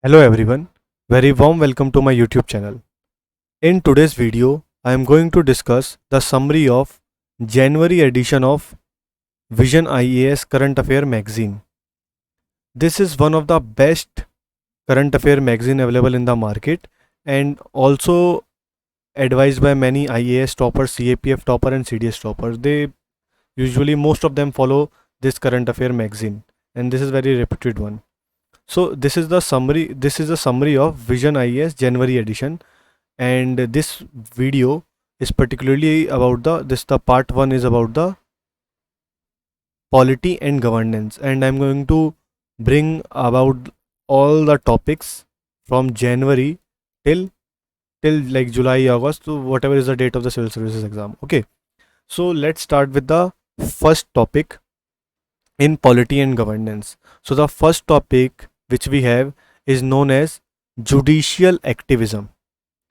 Hello everyone, very warm welcome to my YouTube channel. In today's video, I am going to discuss the summary of January edition of Vision IAS Current Affair magazine. This is one of the best current affair magazine available in the market and also advised by many IAS toppers, CAPF topper and CDS toppers. They usually most of them follow this current affair magazine and this is very reputed one. So this is the summary. This is a summary of Vision IAS January edition, and this video is particularly about the part one is about the polity and governance, and I'm going to bring about all the topics from January till like July, August, to whatever is the date of the civil services exam. Okay, so let's start with the first topic in polity and governance. So the first topic which we have is known as judicial activism.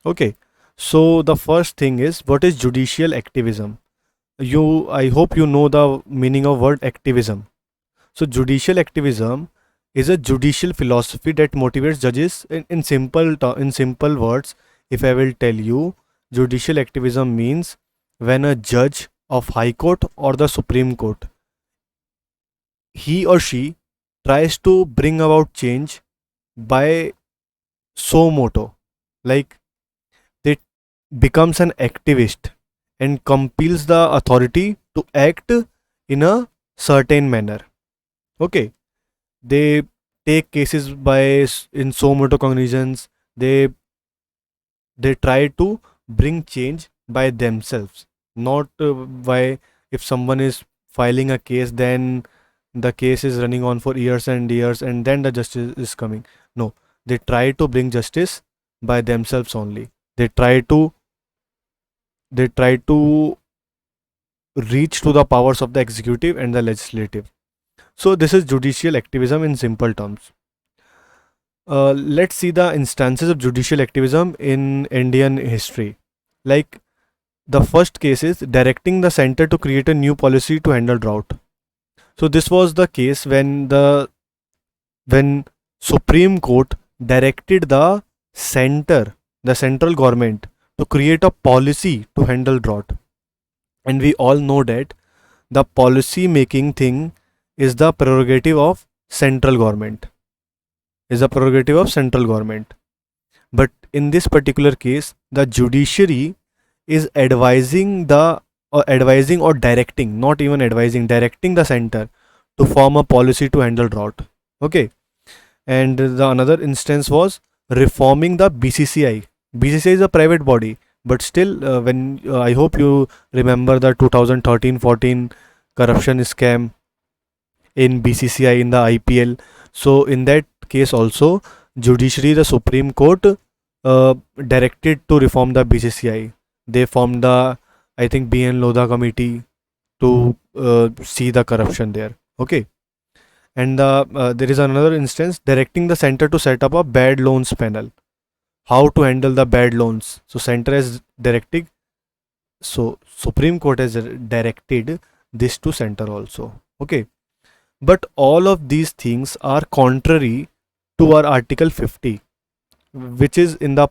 Okay, so the first thing is, what is judicial activism? I hope you know the meaning of word activism. So judicial activism is a judicial philosophy that motivates judges in simple words. If I will tell you, judicial activism means when a judge of high court or the supreme court, he or she tries to bring about change by so moto, like they becomes an activist and compels the authority to act in a certain manner. Okay, they take cases by in so moto cognizance. They try to bring change by themselves, not by, if someone is filing a case, then the case is running on for years and years and then the justice is coming. No, they try to bring justice by themselves only. They try to reach to the powers of the executive and the legislative. So this is judicial activism in simple terms. Let's see the instances of judicial activism in Indian history. Like, the first case is directing the center to create a new policy to handle drought. So this was the case when Supreme Court directed the central government to create a policy to handle drought. And we all know that the policy making thing is the prerogative of central government. Is a prerogative of central government. But in this particular case, the judiciary is advising or directing, not even advising, directing the center to form a policy to handle drought. Okay, and the another instance was reforming the BCCI. BCCI is a private body, but still, when I hope you remember the 2013-14 corruption scam in BCCI in the IPL. So in that case also, judiciary, the Supreme Court, directed to reform the BCCI. They formed the, I think, BN Lodha committee to see the corruption there. Okay, and there is another instance directing the center to set up a bad loans panel. How to handle the bad loans? So center has directed. So Supreme Court has directed this to center also. Okay, but all of these things are contrary to our Article 50, which is in the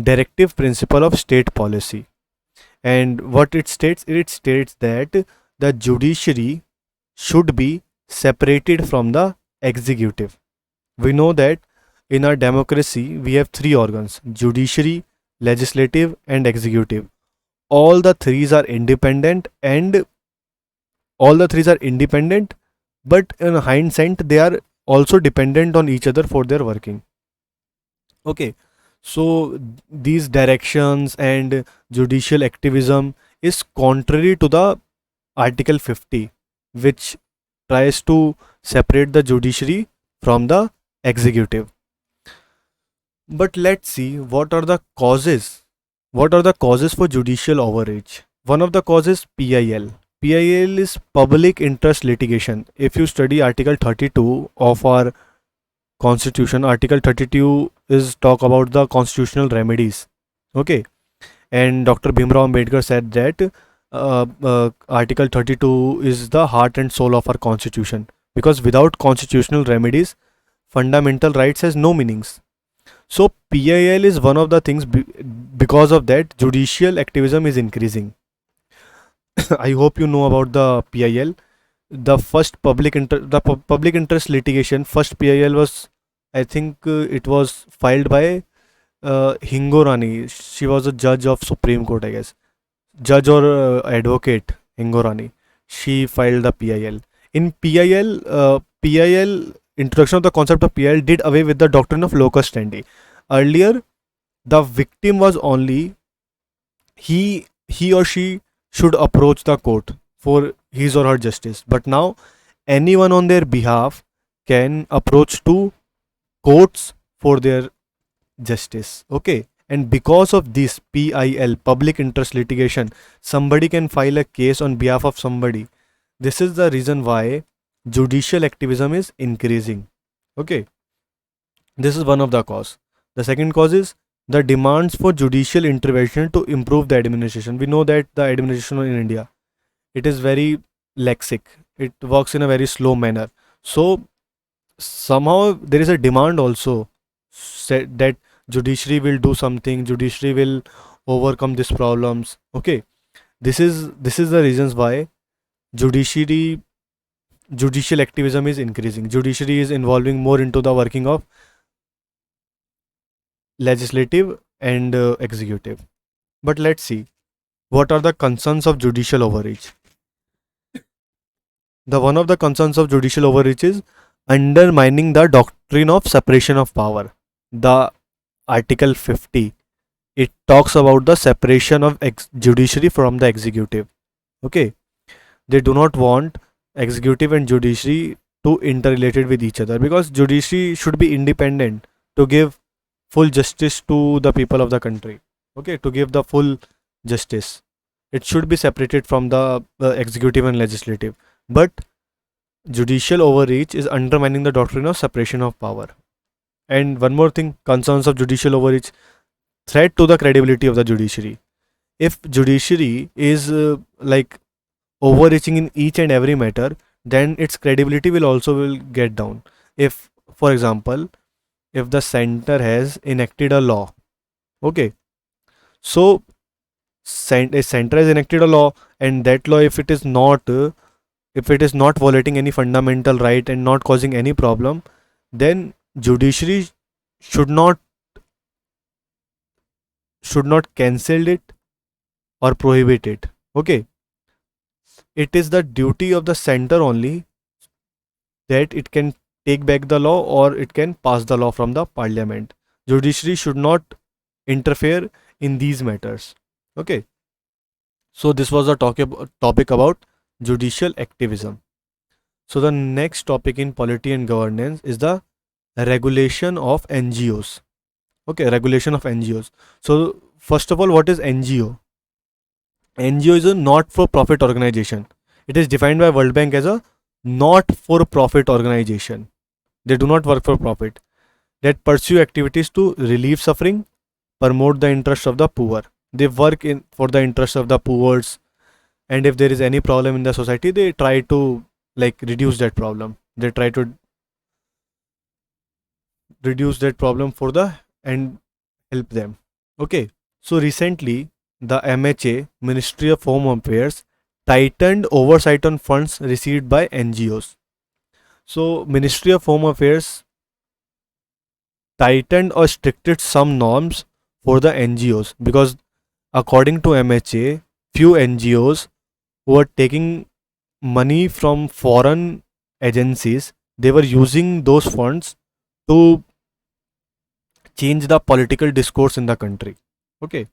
directive principle of state policy. And what it states that the judiciary should be separated from the executive. We know that in our democracy we have three organs: judiciary, legislative and executive. All the threes are independent, and but in hindsight they are also dependent on each other for their working. Okay, so these directions and judicial activism is contrary to the Article 50, which tries to separate the judiciary from the executive. But let's see, what are the causes. What are the causes for judicial overreach? One of the causes, PIL. PIL is public interest litigation. If you study Article 32 of our Constitution, Article 32 is talk about the constitutional remedies. Okay, and Dr. Bhimrao Ambedkar said that Article 32 is the heart and soul of our Constitution, because without constitutional remedies, fundamental rights has no meanings. So PIL is one of the things, because of that judicial activism is increasing. I hope you know about the PIL. The first public interest litigation, first PIL was, I think it was filed by Hingo Rani. She was a judge of Supreme Court, I guess. Judge or advocate Hingo Rani. She filed the PIL. In PIL, introduction of the concept of PIL did away with the doctrine of locus standi. Earlier, the victim was only he or she should approach the court for his or her justice. But now, anyone on their behalf can approach to courts for their justice. Okay, and because of this PIL, public interest litigation, somebody can file a case on behalf of somebody. This is the reason why judicial activism is increasing. Okay, this is one of the cause. The second cause is the demands for judicial intervention to improve the administration. We know that the administration in India, it is very lexic. It works in a very slow manner. So somehow there is a demand also said that judiciary will do something, judiciary will overcome these problems. Okay, this is the reasons why judiciary judicial activism is increasing. Judiciary is involving more into the working of legislative and executive. But let's see, what are the concerns of judicial overreach. The one of the concerns of judicial overreach is undermining the doctrine of separation of power. The Article 50, it talks about the separation of judiciary from the executive. Okay, they do not want executive and judiciary to interrelated with each other, because judiciary should be independent to give full justice to the people of the country. Okay, to give the full justice, it should be separated from the executive and legislative. But judicial overreach is undermining the doctrine of separation of power. And one more thing, concerns of judicial overreach: threat to the credibility of the judiciary. If judiciary is like overreaching in each and every matter, then its credibility will also will get down. If, for example, if the center has enacted a law, okay, so a center has enacted a law, and that law, if it is not violating any fundamental right and not causing any problem, then judiciary should not cancel it or prohibit it. Okay, it is the duty of the center only that it can take back the law or it can pass the law from the parliament. Judiciary should not interfere in these matters. Okay, so this was a topic about judicial activism. So the next topic in polity and governance is the regulation of NGOs. Okay, regulation of NGOs. So first of all, what is NGO? NGO is a not-for-profit organization. It is defined by World Bank as a not-for-profit organization. They do not work for profit. That pursue activities to relieve suffering, promote the interests of the poor. They work in for the interests of the poor, and if there is any problem in the society, they try to like reduce that problem. They try to reduce that problem for the and help them. Okay, so recently the MHA, Ministry of Home Affairs, tightened oversight on funds received by NGOs. So Ministry of Home Affairs tightened or stricted some norms for the NGOs, because according to MHA, few NGOs who were taking money from foreign agencies, they were using those funds to change the political discourse in the country. Okay,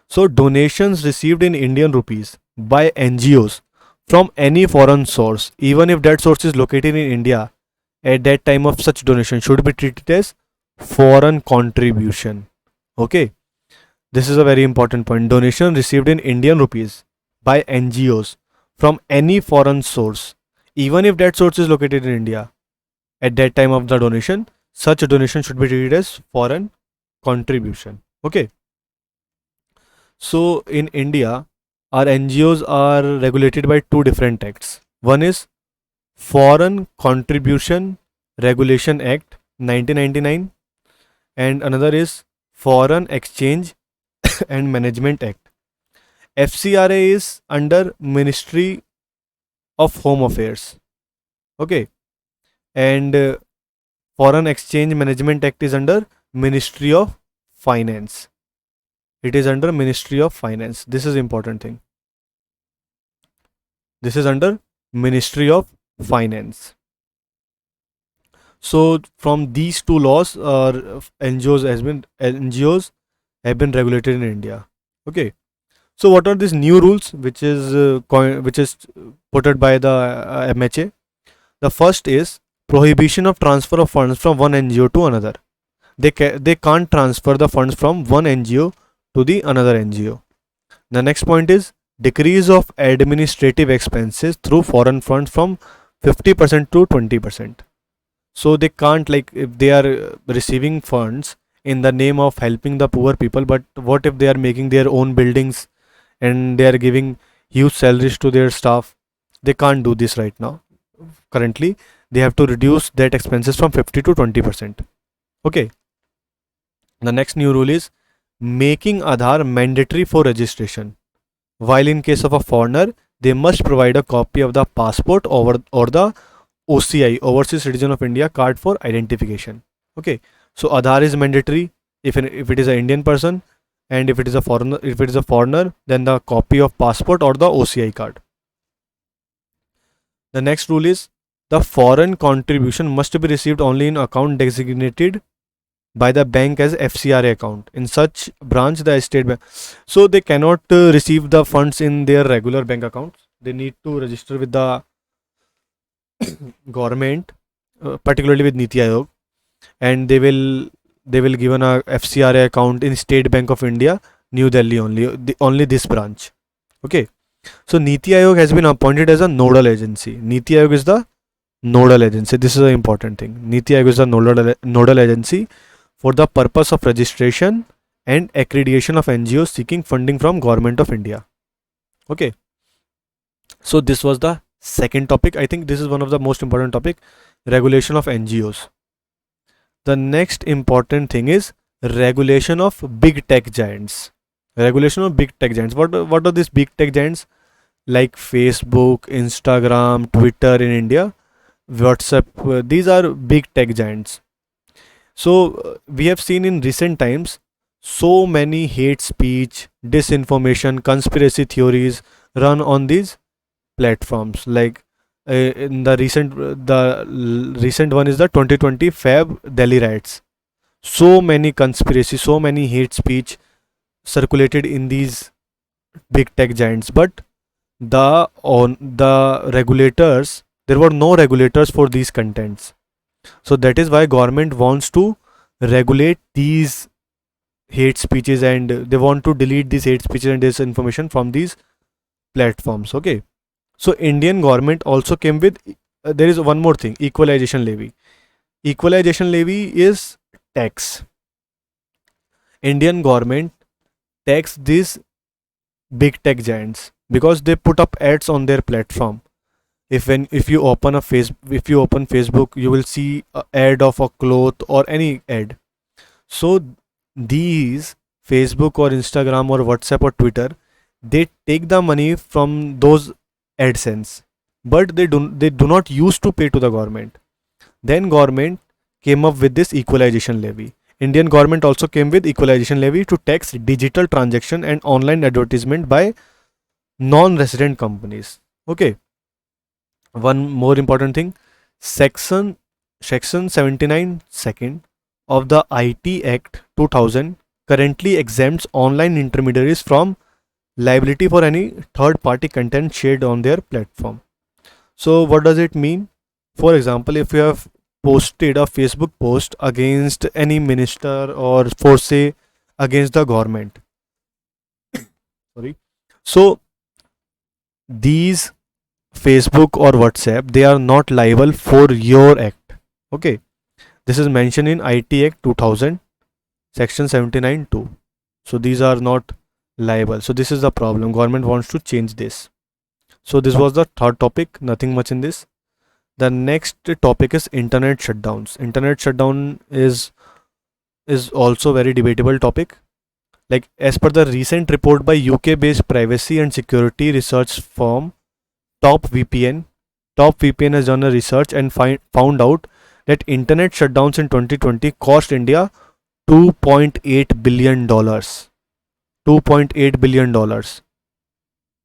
so donations received in Indian rupees by NGOs from any foreign source, even if that source is located in India, at that time of such donation should be treated as foreign contribution. Okay, this is a very important point. Donation received in Indian rupees by NGOs from any foreign source, even if that source is located in India, at that time of the donation, such a donation should be treated as foreign contribution. Okay, so in India, our NGOs are regulated by two different acts. One is Foreign Contribution Regulation Act, 1999, and another is Foreign Exchange and Management Act. FCRA is under Ministry of Home Affairs. Okay, and Foreign Exchange Management Act is under Ministry of Finance. It is under Ministry of Finance. This is important thing. This is under Ministry of Finance. So from these two laws, NGOs have been regulated in India. Okay. So what are these new rules which is put out by the MHA? The first is prohibition of transfer of funds from one NGO to another. They can't transfer the funds from one NGO to the another NGO. The next point is decrease of administrative expenses through foreign funds from 50% to 20%. So they can't, like, if they are receiving funds in the name of helping the poor people, but what if they are making their own buildings and they are giving huge salaries to their staff? They can't do this right now. Currently they have to reduce that expenses from 50 to 20%. Okay. The next new rule is making Aadhaar mandatory for registration, while in case of a foreigner they must provide a copy of the passport or the OCI, Overseas Citizen of India card for identification. Okay, so Aadhaar is mandatory if it is an Indian person, and if it is a foreigner, then the copy of passport or the OCI card. The next rule is the foreign contribution must be received only in account designated by the bank as FCRA account. In such branch, the state bank. So they cannot receive the funds in their regular bank accounts. They need to register with the government, particularly with Niti Aayog, and they will given a FCRA account in State Bank of India, New Delhi only this branch. Okay, so Niti Aayog has been appointed as a nodal agency. Niti Aayog is the nodal agency. This is an important thing. Niti Aayog is the nodal agency for the purpose of registration and accreditation of NGOs seeking funding from Government of India. Okay, so this was the second topic. I think this is one of the most important topic, regulation of NGOs. The next important thing is regulation of big tech giants. Regulation of big tech giants. What are these big tech giants? Like Facebook, Instagram, Twitter in India, WhatsApp. These are big tech giants. So we have seen in recent times so many hate speech, disinformation, conspiracy theories run on these platforms. Like in the recent one is the 2020 Feb Delhi riots. So many conspiracy, so many hate speech circulated in these big tech giants, but the regulators, there were no regulators for these contents. So that is why government wants to regulate these hate speeches, and they want to delete these hate speeches and disinformation from these platforms. Okay, so Indian government also came with there is one more thing, equalization levy. Equalization levy is tax. Indian government tax these big tech giants because they put up ads on their platform. If you open Facebook, you will see a ad of a cloth or any ad. So these Facebook or Instagram or WhatsApp or Twitter, they take the money from those AdSense, but they do not use to pay to the government. Then government came up with this equalization levy. Indian government also came with equalization levy to tax digital transaction and online advertisement by non-resident companies. Okay, one more important thing, section 79 second of the IT Act 2000 currently exempts online intermediaries from liability for any third party content shared on their platform. So what does it mean? For example, if you have posted a Facebook post against any minister or for say against the government, sorry, so these Facebook or WhatsApp, they are not liable for your act. Okay, this is mentioned in IT Act 2000 section 79(2). So these are not liable. So this is the problem. Government wants to change this. So this was the third topic. Nothing much in this. The next topic is internet shutdowns. Internet shutdown is also very debatable topic. Like as per the recent report by UK-based privacy and security research firm TopVPN, TopVPN has done a research and found out that internet shutdowns in 2020 cost India 2.8 billion dollars. 2.8 billion dollars.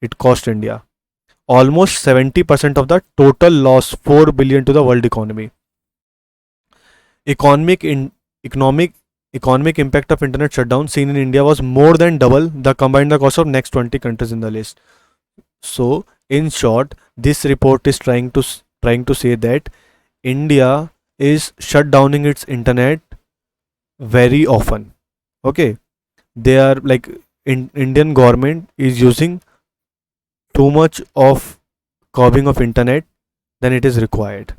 It cost India almost 70% of the total loss, 4 billion to the world economy. Economic in economic economic impact of internet shutdown seen in India was more than double the combined the cost of next 20 countries in the list. So, in short, this report is trying to say that India is shut downing its internet very often. Okay, they are like Indian government is using too much of curbing of internet than it is required.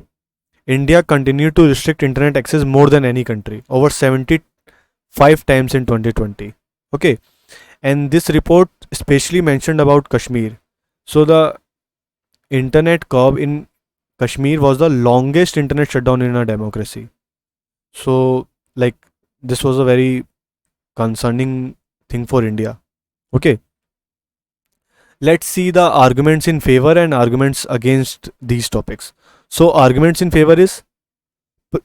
India continued to restrict internet access more than any country, over 75 times in 2020. Okay, and this report especially mentioned about Kashmir. So the internet curb in Kashmir was the longest internet shutdown in a democracy. So like this was a very concerning thing for India. Okay, let's see the arguments in favor and arguments against these topics. So arguments in favor is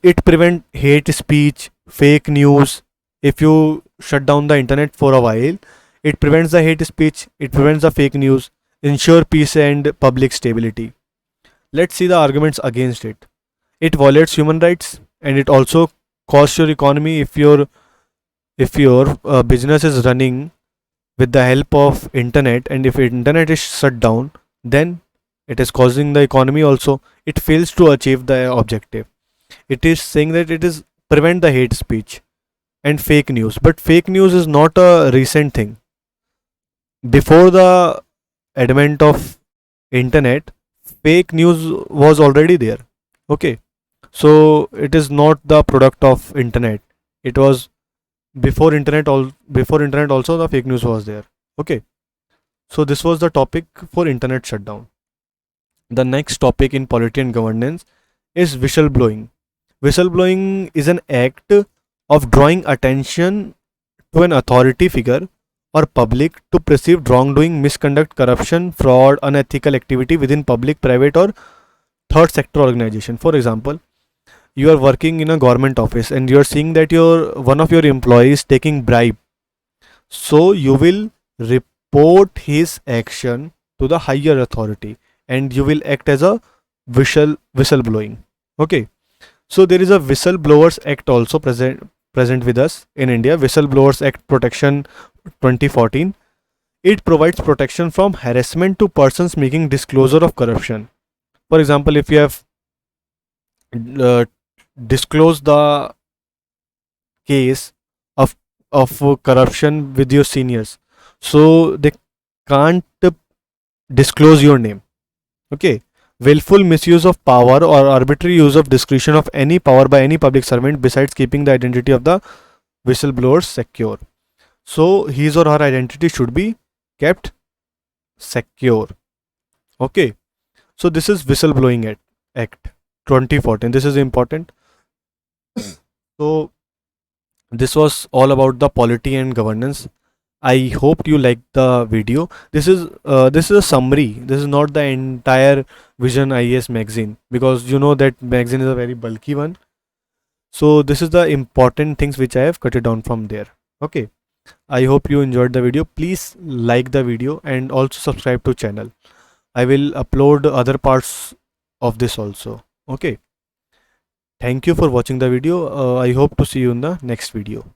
it prevent hate speech, fake news. If you shut down the internet for a while, it prevents the hate speech, it prevents the fake news, ensure peace and public stability. Let's see the arguments against it. It violates human rights and it also costs your economy if your business is running with the help of internet, and if internet is shut down, then it is causing the economy also. It fails to achieve the objective. It is saying that it is prevent the hate speech and fake news, but fake news is not a recent thing. Before the advent of internet, fake news was already there. Okay, so it is not the product of internet. It was before internet also the fake news was there. Okay, so this was the topic for internet shutdown. The next topic in polity and governance is whistleblowing. Whistleblowing is an act of drawing attention to an authority figure or public to perceived wrongdoing, misconduct, corruption, fraud, unethical activity within public, private, or third sector organization. For example, you are working in a government office and you are seeing that your one of your employees taking bribe. So you will report his action to the higher authority and you will act as a whistleblowing. Okay. So there is a Whistleblowers Act also present with us in India. Whistleblowers Act Protection 2014. It provides protection from harassment to persons making disclosure of corruption. For example, if you have uh, disclosed the case of corruption with your seniors, so they can't disclose your name. Okay. Willful misuse of power or arbitrary use of discretion of any power by any public servant besides keeping the identity of the whistleblower secure. So his or her identity should be kept secure. Okay. So this is whistleblowing act 2014. This is important. So this was all about the polity and governance. I hope you liked the video. This is a summary. This is not the entire Vision IAS magazine, because you know that magazine is a very bulky one. So this is the important things which I have cut it down from there. Okay. I hope you enjoyed the video. Please like the video and also subscribe to channel. I will upload other parts of this also. Okay. Thank you for watching the video. I hope to see you in the next video.